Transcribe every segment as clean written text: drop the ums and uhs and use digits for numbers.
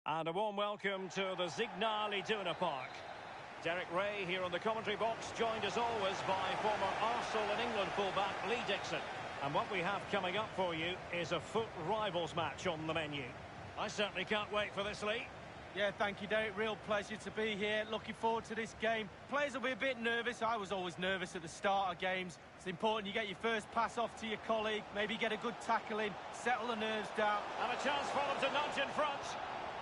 And a warm welcome to the Signal Iduna Park. Derek Ray here on the commentary box, joined as always by former Arsenal and England fullback Lee Dixon. And what we have coming up for you is a FUT Rivals match on the menu. I certainly can't wait for this, Lee. Yeah, thank you, Derek. Real pleasure to be here. Looking forward to this game. Players will be a bit nervous. I was always nervous at the start of games. It's important you get your first pass off to your colleague, maybe get a good tackle in, settle the nerves down. And a chance for them to nudge in front.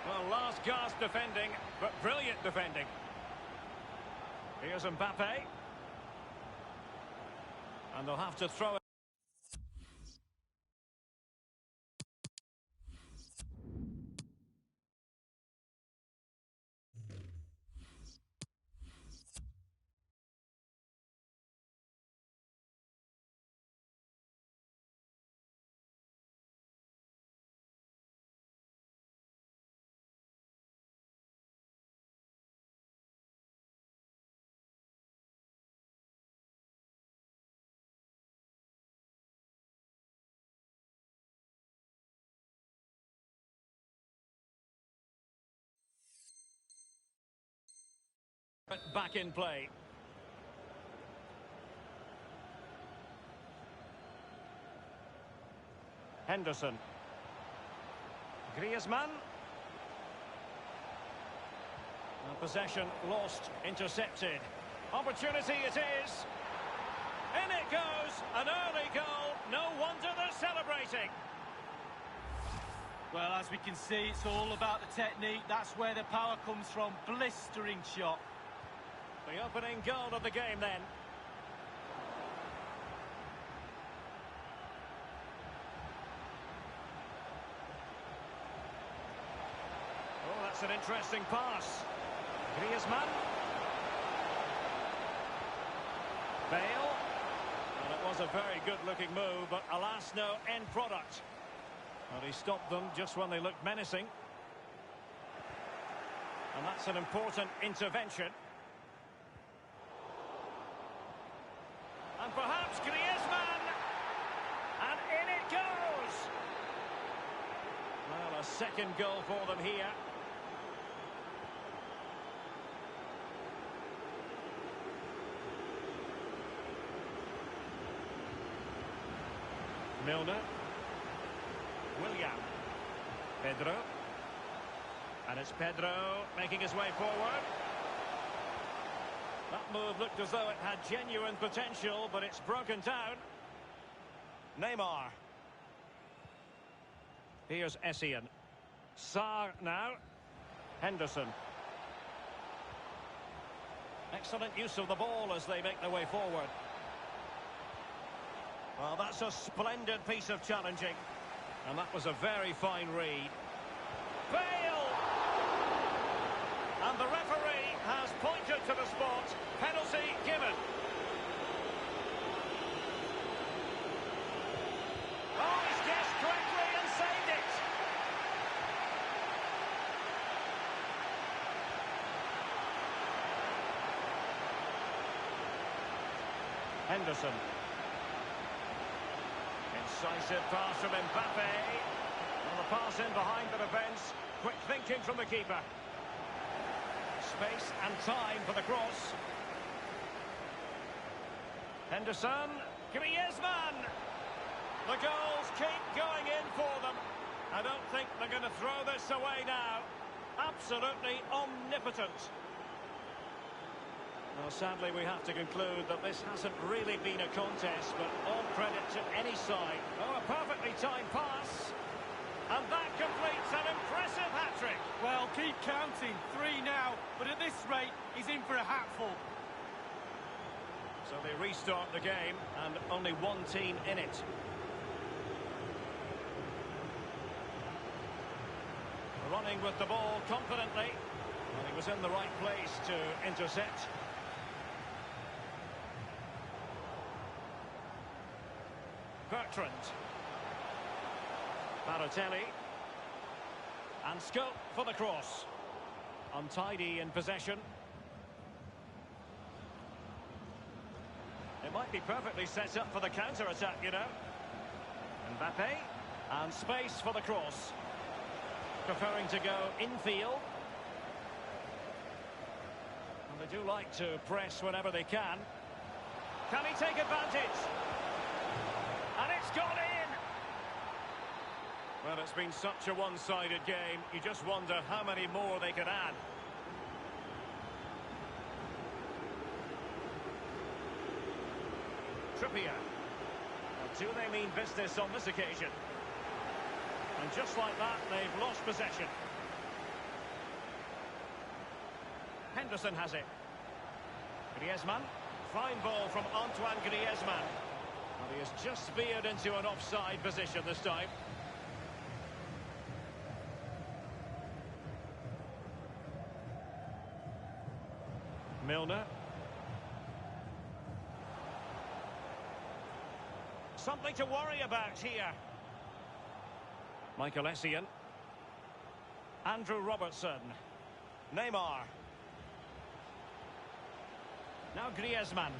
Well, last gasp defending, but brilliant defending. Here's Mbappe. And they'll have to throw it. Back in play. Henderson. Griezmann. Possession lost, intercepted. Opportunity it is. In it goes, an early goal. No wonder they're celebrating. Well, as we can see, it's all about the technique. That's where the power comes from. Blistering shot. The opening goal of the game then. Oh, that's an interesting pass. Griezmann. Bale. And it was a very good-looking move, but alas, no end product. Well, he stopped them just when they looked menacing. And that's an important intervention. And perhaps Griezmann. And in it goes. Well, a second goal for them here. Milner. William. Pedro. And it's Pedro making his way forward. That move looked as though it had genuine potential, but it's broken down. Neymar. Here's Essien. Sarr now. Henderson. Excellent use of the ball as they make their way forward. Well, that's a splendid piece of challenging. And that was a very fine read. Bale! And the referee has pointed to the spot. Penalty given. Oh, he's guessed correctly and saved it. Henderson. Incisive pass from Mbappe. And the pass in behind the defence. Quick thinking from the keeper. Space and time for the cross. Henderson. Griezmann. The goals keep going in for them. I don't think they're going to throw this away now. Absolutely omnipotent. Well, sadly, we have to conclude that this hasn't really been a contest, but all credit to any side. Oh, a perfectly timed pass. And that completes an impressive hat-trick. Well, keep counting. 3 now, but at this rate, he's in for a hatful. So they restart the game, and only one team in it. Running with the ball confidently. And he was in the right place to intercept. Bertrand. Balotelli. And scope for the cross. Untidy in possession. It might be perfectly set up for the counter-attack, you know. Mbappe. And space for the cross. preferring to go infield. And they do like to press whenever they can. Can he take advantage? And it's gone in! Well, it's been such a one-sided game. You just wonder how many more they could add. Trippier. Now, do they mean business on this occasion? And just like that, they've lost possession. Henderson has it. Griezmann. Fine ball from Antoine Griezmann. And he has just veered into an offside position this time. Milner. Something to worry about here. Michael Essien. Andrew Robertson. Neymar. Now Griezmann.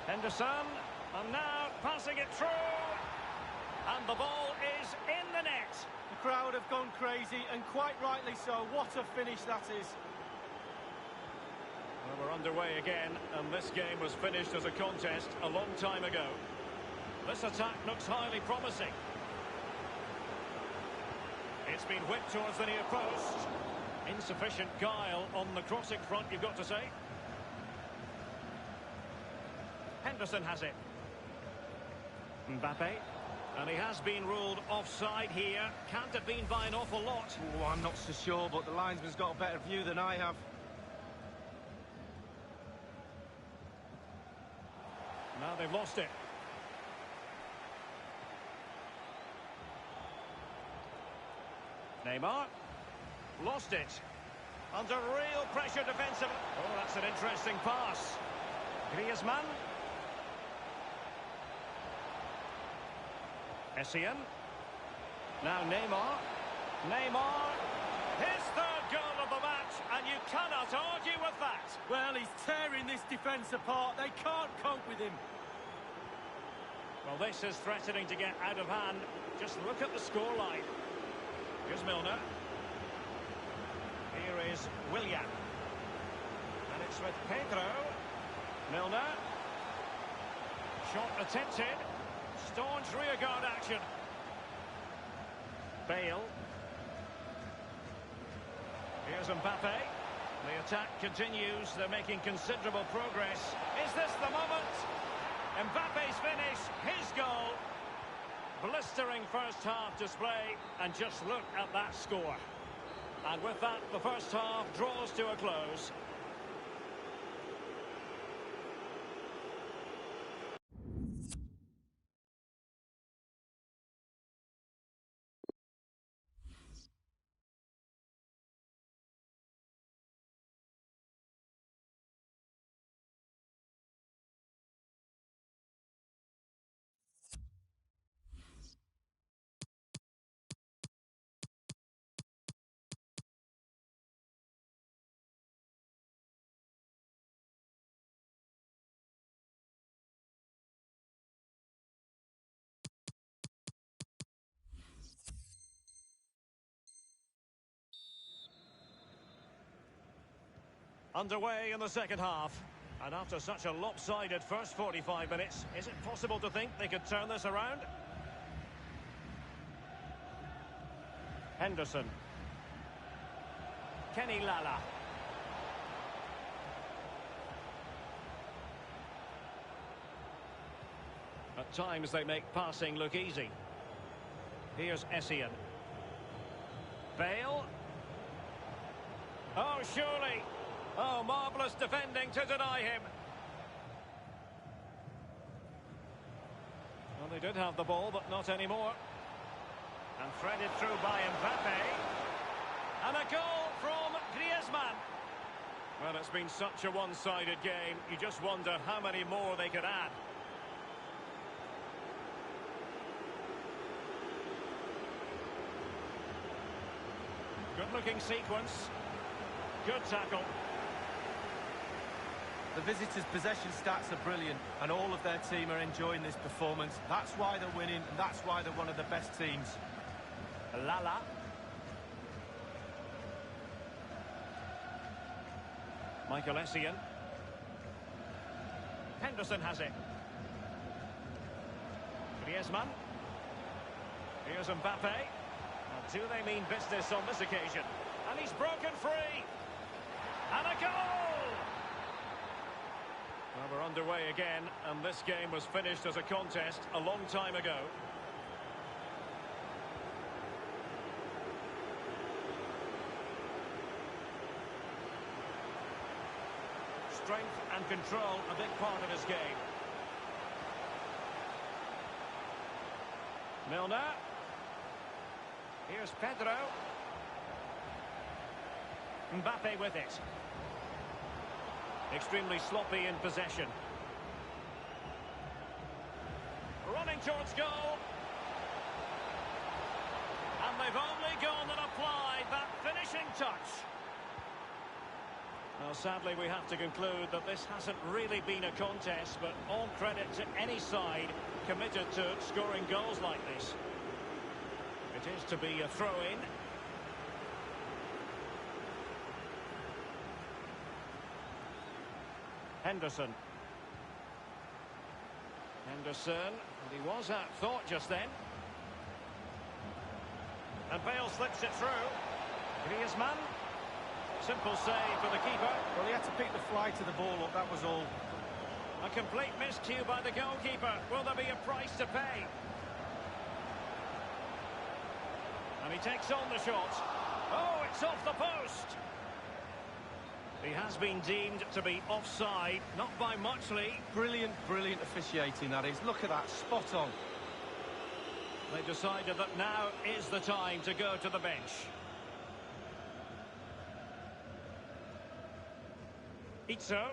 Henderson. And now passing it through. And the ball is in the net. The crowd have gone crazy, and quite rightly so. What a finish that is. Well, we're underway again, and this game was finished as a contest a long time ago. This attack looks highly promising. It's been whipped towards the near post. Insufficient guile on the crossing front, you've got to say. Henderson has it. Mbappe. And he has been ruled offside here. Can't have been by an awful lot. Oh, I'm not so sure, but the linesman's got a better view than I have. Now they've lost it. Neymar. Lost it. Under real pressure defensive. Oh, that's an interesting pass. Griezmann. Essien. Now Neymar. Neymar. His third goal of the match, and you cannot argue with that. Well, he's tearing this defence apart. They can't cope with him. Well, this is threatening to get out of hand. Just look at the scoreline. Here's Milner. Here is Willian. And it's with Pedro. Milner. Shot attempted. Staunch rearguard action. Bale. Here's Mbappe. The attack continues. They're making considerable progress. Is this the moment? Mbappe's finish, his goal. Blistering first half display, and just look at that score. And with that, the first half draws to a close. Underway in the second half. And after such a lopsided first 45 minutes, is it possible to think they could turn this around? Henderson. Kenny Lala. At times they make passing look easy. Here's Essien. Bale. Oh, surely. Oh, marvellous defending to deny him. Well, they did have the ball, but not anymore. And threaded through by Mbappe. And a goal from Griezmann. Well, it's been such a one-sided game. You just wonder how many more they could add. Good-looking sequence. Good tackle. The visitors' possession stats are brilliant, and all of their team are enjoying this performance. That's why they're winning, and that's why they're one of the best teams. Lala. Michael Essien. Henderson has it. Griezmann. Here's Mbappe. Now, do they mean business on this occasion? And he's broken free. And a goal! Well, we're underway again, and this game was finished as a contest a long time ago. Strength and control, a big part of his game. Milner. Here's Pedro. Mbappe with it. Extremely sloppy in possession. Running towards goal. And they've only gone and applied that finishing touch. Well, sadly, we have to conclude that this hasn't really been a contest, but all credit to any side committed to scoring goals like this. It is to be a throw-in. Henderson. Henderson, and he was at thought just then. And Bale slips it through. Griezmann. Simple save for the keeper. Well, he had to pick the fly to the ball up, that was all. A complete miscue by the goalkeeper. Will there be a price to pay? And he takes on the shot. Oh, it's off the post. He has been deemed to be offside, not by much, Lee. Brilliant, brilliant officiating, that is. Look at that, spot on. They decided that now is the time to go to the bench. Itzo.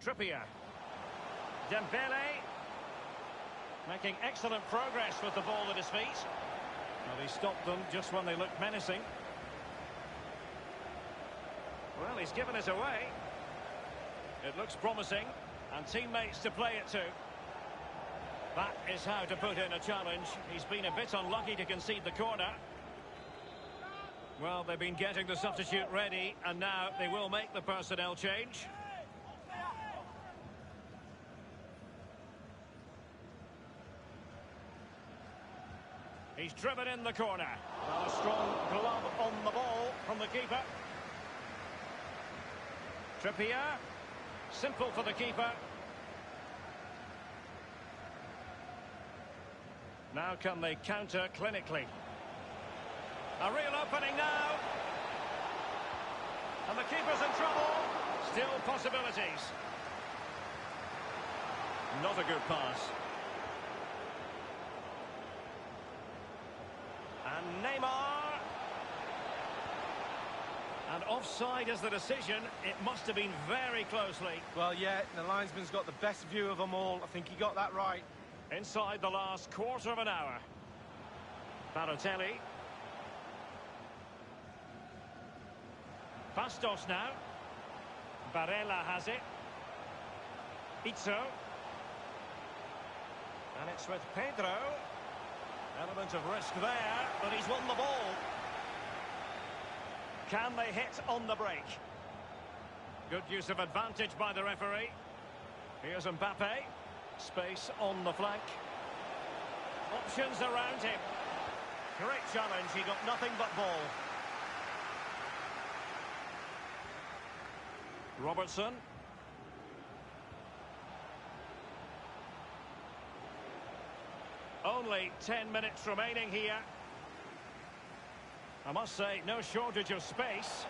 Trippier. Dembele. Making excellent progress with the ball at his feet. Well, he stopped them just when they looked menacing. Well, he's given it away. It looks promising. And teammates to play it to. That is how to put in a challenge. He's been a bit unlucky to concede the corner. Well, they've been getting the substitute ready, and now they will make the personnel change. He's driven in the corner. Well, a strong glove on the ball from the keeper. Trippier. Simple for the keeper. Now can they counter clinically? A real opening now. And the keeper's in trouble. Still possibilities. Not a good pass. And Neymar. And offside is the decision. It must have been very closely. Well, yeah, the linesman's got the best view of them all. I think he got that right. Inside the last quarter of an hour. Balotelli. Bastos now. Barella has it. Itzo. And it's with Pedro. Element of risk there, but he's won the ball. Can they hit on the break? Good use of advantage by the referee. Here's Mbappe. Space on the flank. Options around him. Great challenge. He got nothing but ball. Robertson. Only 10 minutes remaining here. I must say, no shortage of space.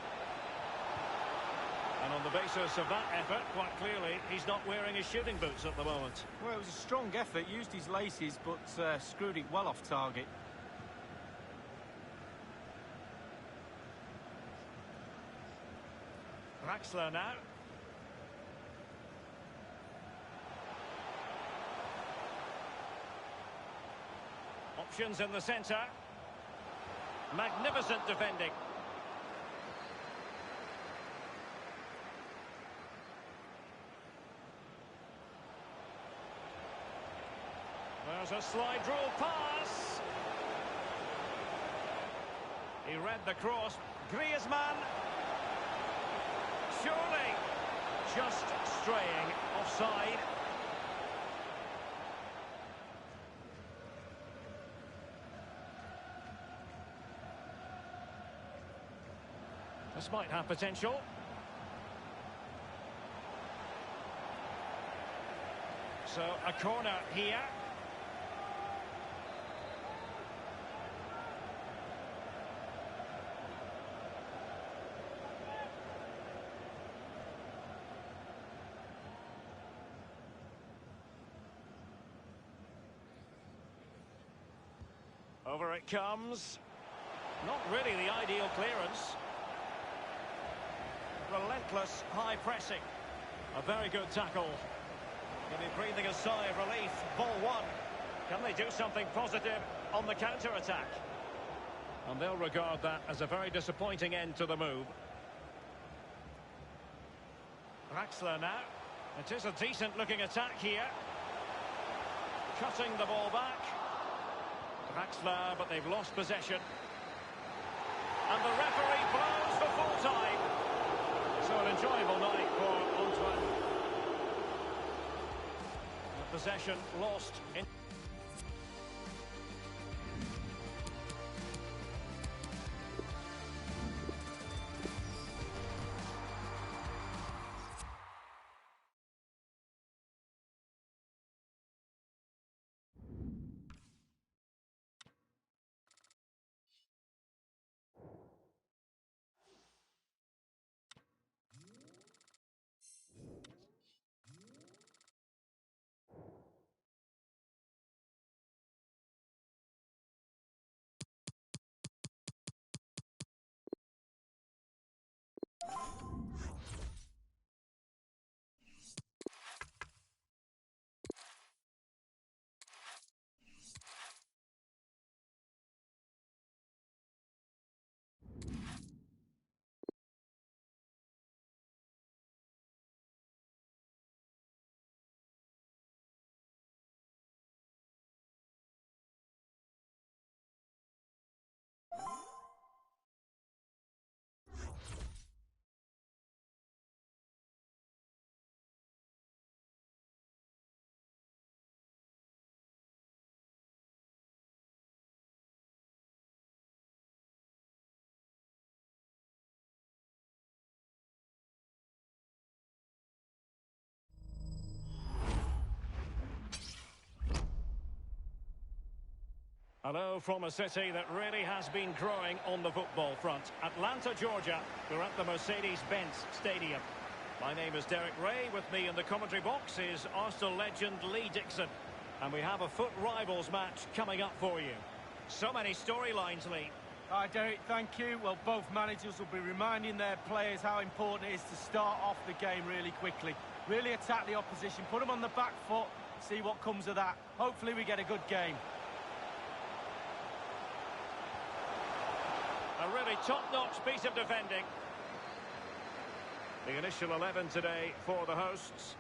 And on the basis of that effort, quite clearly, he's not wearing his shooting boots at the moment. Well, it was a strong effort, used his laces, but screwed it well off target. Draxler now. Options in the centre. Magnificent defending. There's a slide rule pass. He read the cross. Griezmann. Surely. Just straying offside. This might have potential. So a corner here. Over it comes. Not really the ideal clearance. Relentless high pressing. A very good tackle. He'll be breathing a sigh of relief. Ball one. Can they do something positive on the counter-attack? And they'll regard that as a very disappointing end to the move. Draxler now. It is a decent-looking attack here. Cutting the ball back. Draxler, but they've lost possession. And the referee blows for full-time. So an enjoyable night for Antoine. Possession lost in... Hello from a city that really has been growing on the football front. Atlanta, Georgia. We're at the Mercedes-Benz Stadium. My name is Derek Ray. With me in the commentary box is Arsenal legend Lee Dixon. And we have a FUT Rivals match coming up for you. So many storylines, Lee. Hi, Derek. Thank you. Well, both managers will be reminding their players how important it is to start off the game really quickly. Really attack the opposition. Put them on the back foot. See what comes of that. Hopefully we get a good game. A really top-notch piece of defending. The initial 11 today for the hosts.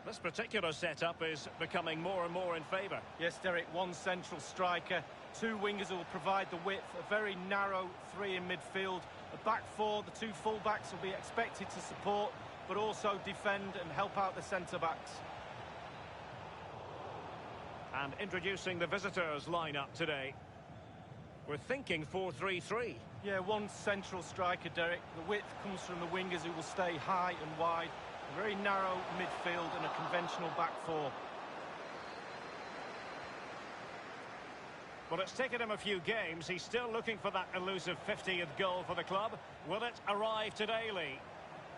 This particular setup is becoming more and more in favour. Yes, Derek, one central striker, two wingers who will provide the width, a very narrow three in midfield, a back four, the two full-backs will be expected to support, but also defend and help out the centre-backs. And introducing the visitors' lineup today. We're thinking 4-3-3. Yeah, one central striker, Derek. The width comes from the wingers who will stay high and wide. A very narrow midfield and a conventional back four. Well, it's taken him a few games. He's still looking for that elusive 50th goal for the club. Will it arrive today, Lee?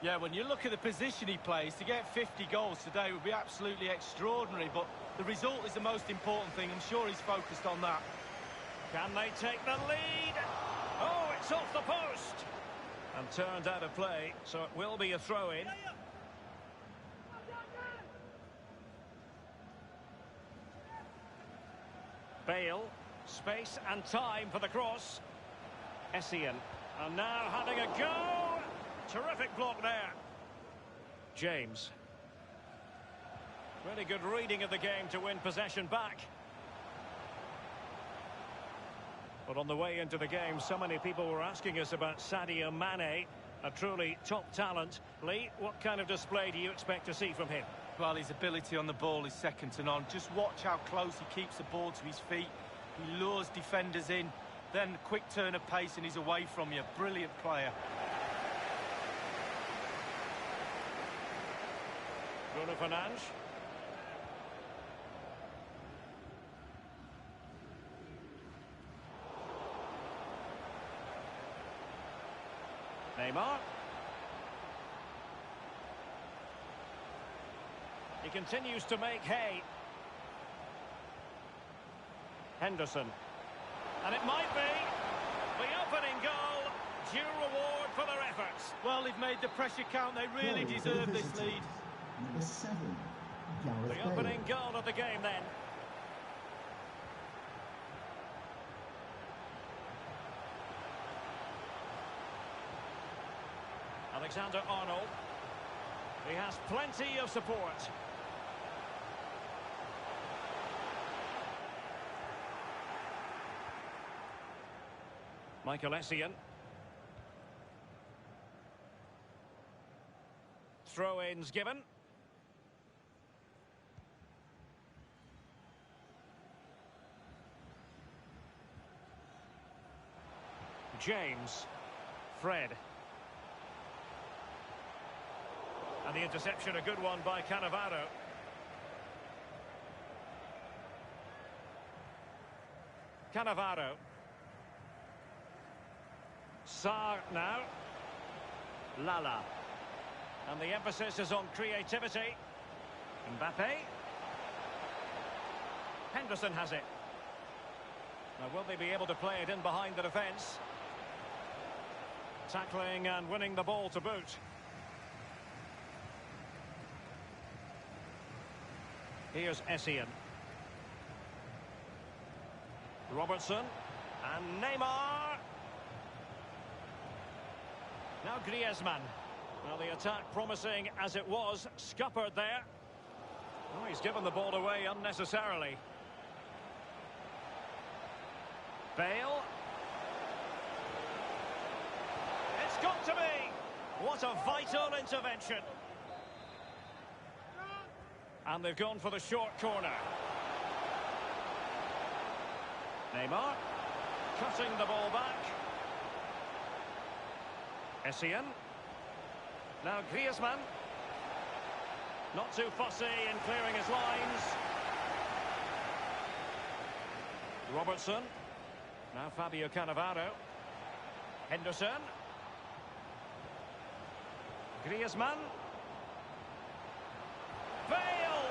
Yeah, when you look at the position he plays, to get 50 goals today would be absolutely extraordinary. But the result is the most important thing. I'm sure he's focused on that. Can they take the lead? Oh, it's off the post. And turned out of play, so it will be a throw-in. Bale, space and time for the cross. Essien, and now having a go. Terrific block there. James. Really good reading of the game to win possession back. But on the way into the game, so many people were asking us about Sadio Mane, a truly top talent. Lee, what kind of display do you expect to see from him? Well, his ability on the ball is second to none. Just watch how close he keeps the ball to his feet. He lures defenders in, then quick turn of pace and he's away from you. Brilliant player. Bruno Fernandes. Neymar. He continues to make hay. Henderson. And it might be the opening goal. Due reward for their efforts. Well, they've made the pressure count. They really deserve this lead. Number 7, The opening goal of the game then. Alexander-Arnold. He has plenty of support. Michael Essien. Throw-ins given. James. Fred. And the interception, a good one by Cannavaro. Cannavaro. Sarr now. Lala. And the emphasis is on creativity. Mbappe. Henderson has it. Now, will they be able to play it in behind the defence? Tackling and winning the ball to boot. Here's Essien. Robertson. And Neymar. Now Griezmann. Well, the attack promising as it was. Scuppered there. Oh, he's given the ball away unnecessarily. Bale. It's got to be. What a vital intervention. And they've gone for the short corner. Neymar. Cutting the ball back. Essien. Now Griezmann. Not too fussy in clearing his lines. Robertson. Now Fabio Cannavaro. Henderson. Griezmann. Bale!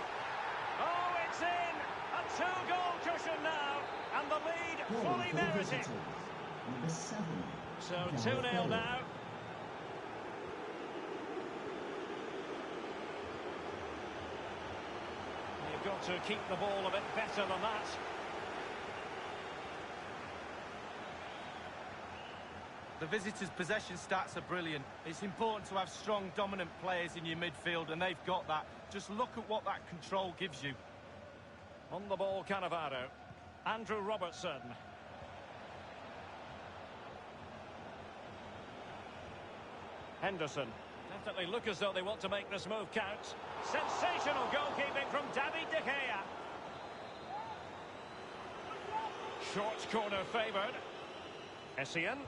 Oh, it's in! A two-goal cushion now, and the lead fully merited. Number 7. So 2-0 now. You've got to keep the ball a bit better than that. The visitors' possession stats are brilliant. It's important to have strong, dominant players in your midfield, and they've got that. Just look at what that control gives you. On the ball, Cannavaro. Andrew Robertson. Henderson. Definitely look as though they want to make this move count. Sensational goalkeeping from David De Gea. Short corner favoured. Essien.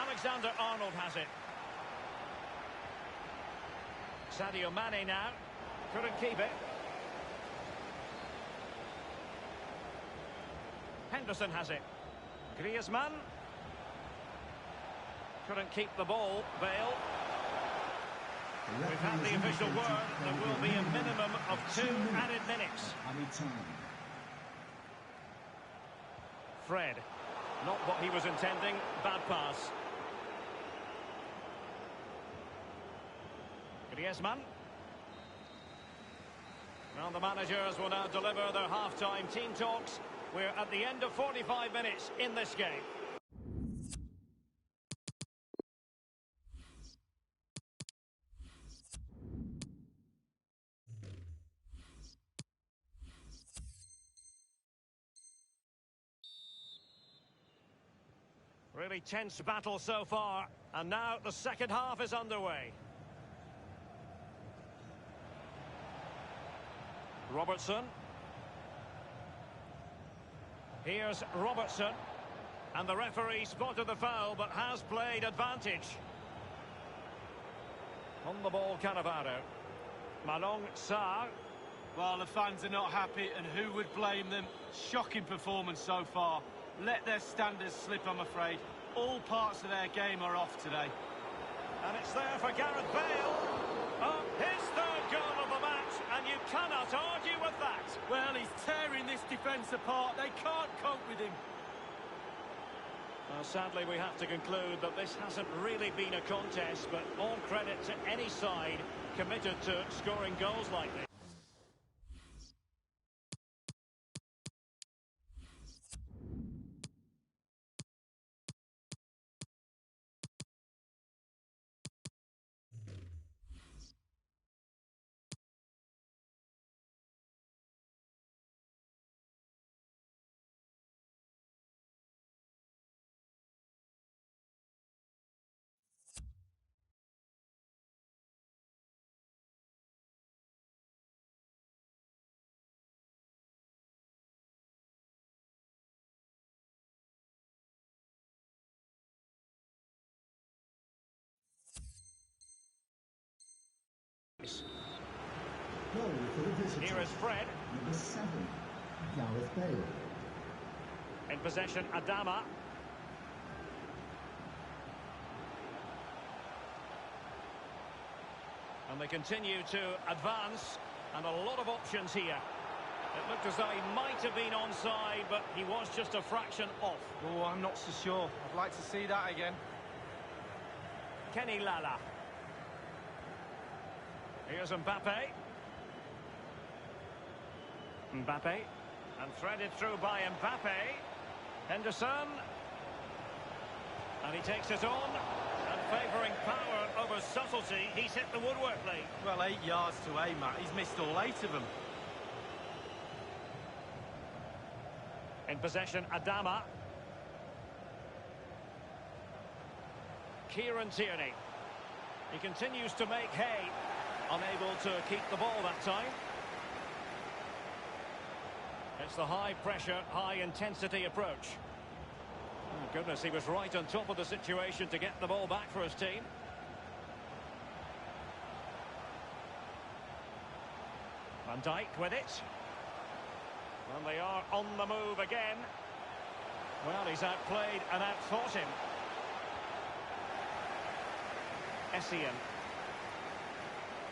Alexander-Arnold has it. Sadio Mane now. Couldn't keep it. Henderson has it. Griezmann. Couldn't keep the ball. Bale. We've had the official word. There will be a minimum of 2 added minutes. Fred. Not what he was intending. Bad pass. Griezmann. Well, the managers will now deliver their half-time team talks. We're at the end of 45 minutes in this game. Really tense battle so far, and now the second half is underway. Robertson. Here's Robertson. And the referee spotted the foul, but has played advantage. On the ball, Cannavaro. Malong Sarr. Well, the fans are not happy, and who would blame them? Shocking performance so far. Let their standards slip, I'm afraid. All parts of their game are off today. And it's there for Gareth Bale. Oh, his third goal of the match, and you cannot argue with that. Well, he's tearing this defence apart. They can't cope with him. Well, sadly, we have to conclude that this hasn't really been a contest, but all credit to any side committed to scoring goals like this. Goal for the visitors. Here is Fred. Number 7, Gareth Bale. In possession, Adama. And they continue to advance, and a lot of options here. It looked as though he might have been onside, but he was just a fraction off. Oh, I'm not so sure. I'd like to see that again. Kenny Lala. Here's Mbappe. Mbappe. And threaded through by Mbappe. Henderson. And he takes it on. And favouring power over subtlety, he's hit the woodwork, Lee. Well, 8 yards to aim at. He's missed all 8 of them. In possession, Adama. Kieran Tierney. He continues to make hay. Unable to keep the ball that time. It's the high-pressure, high-intensity approach. Oh, goodness, he was right on top of the situation to get the ball back for his team. Van Dijk with it. And they are on the move again. Well, he's outplayed and outthought him. Essien.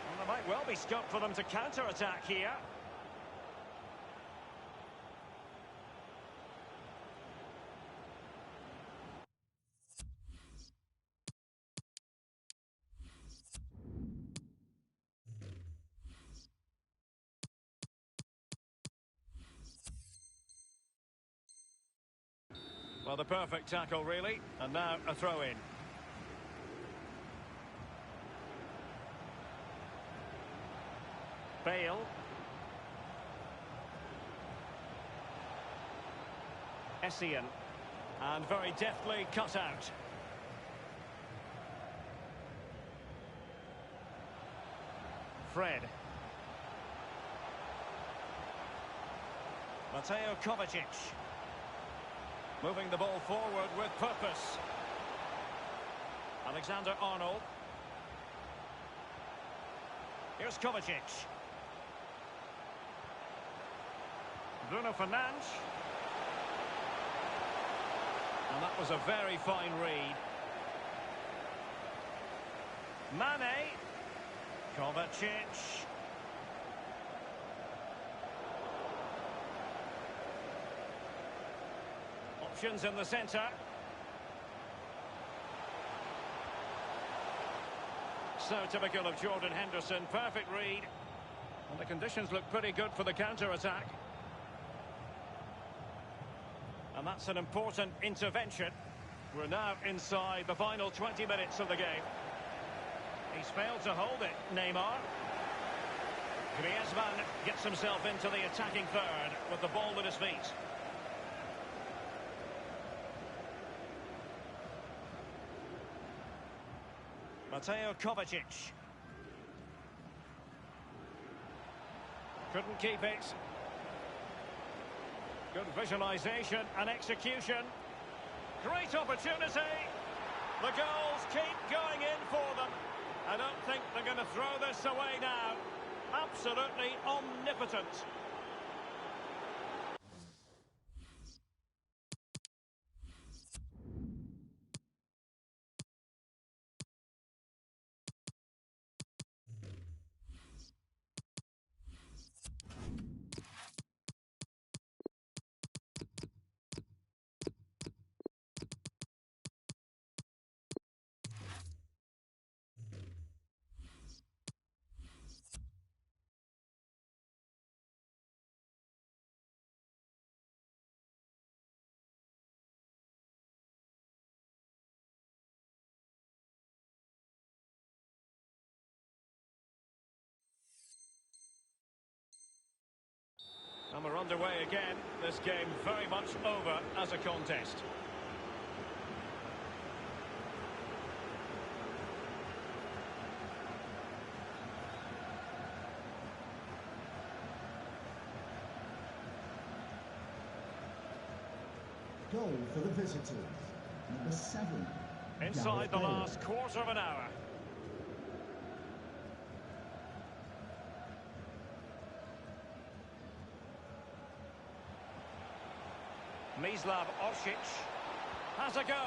Well, there might well be scope for them to counter-attack here. Well, the perfect tackle, really. And now a throw-in. Bale. Essien. And very deftly cut out. Fred. Mateo Kovacic. Moving the ball forward with purpose. Alexander-Arnold. Here's Kovacic. Bruno Fernandes. And that was a very fine read. Mane. Kovacic. Options in the centre. So typical of Jordan Henderson. Perfect read. And the conditions look pretty good for the counter-attack. And that's an important intervention. We're now inside the final 20 minutes of the game. He's failed to hold it, Neymar. Griezmann gets himself into the attacking third with the ball at his feet. Mateo Kovacic. Couldn't keep it. Good visualisation and execution. Great opportunity. The goals keep going in for them. I don't think they're going to throw this away now. Absolutely omnipotent. And we're underway again. This game very much over as a contest. Goal for the visitors. Number 7. Inside the last quarter of an hour. Mislav Orsic has a go,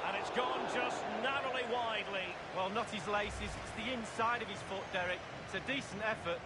and it's gone just narrowly widely. Well, not his laces, it's the inside of his foot, Derek. It's a decent effort.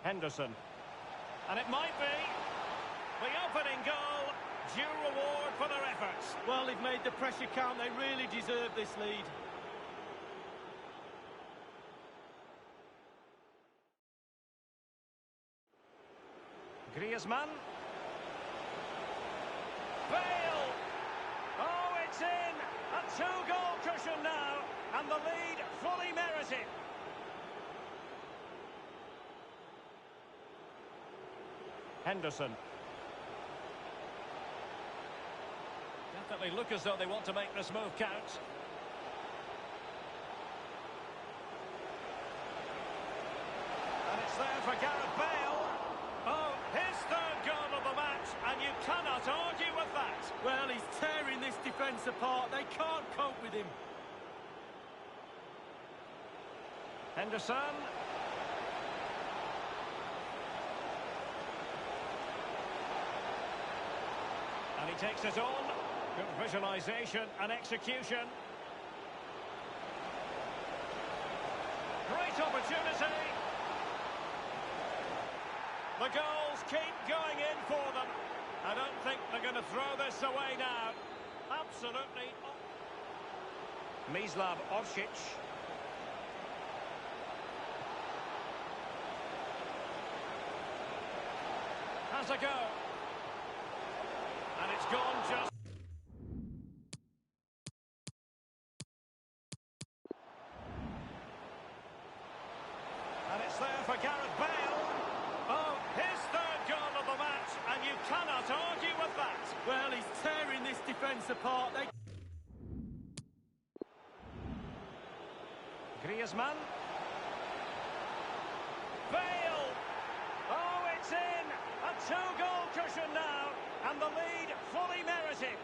Henderson. And it might be the opening goal. Due reward for their efforts. Well, they've made the pressure count. They really deserve this lead. Griezmann. Bale. Oh, it's in. A two-goal cushion now. And the lead fully merited. Henderson. Definitely look as though they want to make this move count. And it's there for Gareth Bale. Oh, his third goal of the match, and you cannot argue with that. Well, he's tearing this defence apart. They can't cope with him. Henderson. And he takes it on. Good visualisation and execution. Great opportunity. The goals keep going in for them. I don't think they're going to throw this away now. Absolutely. Mislav Orsic. Has a go. And it's gone just... And it's there for Gareth Bale. Oh, his third goal of the match, and you cannot argue with that. Well, he's tearing this defence apart. Griezmann. Bale. Oh, Two-goal cushion now, and the lead fully merited.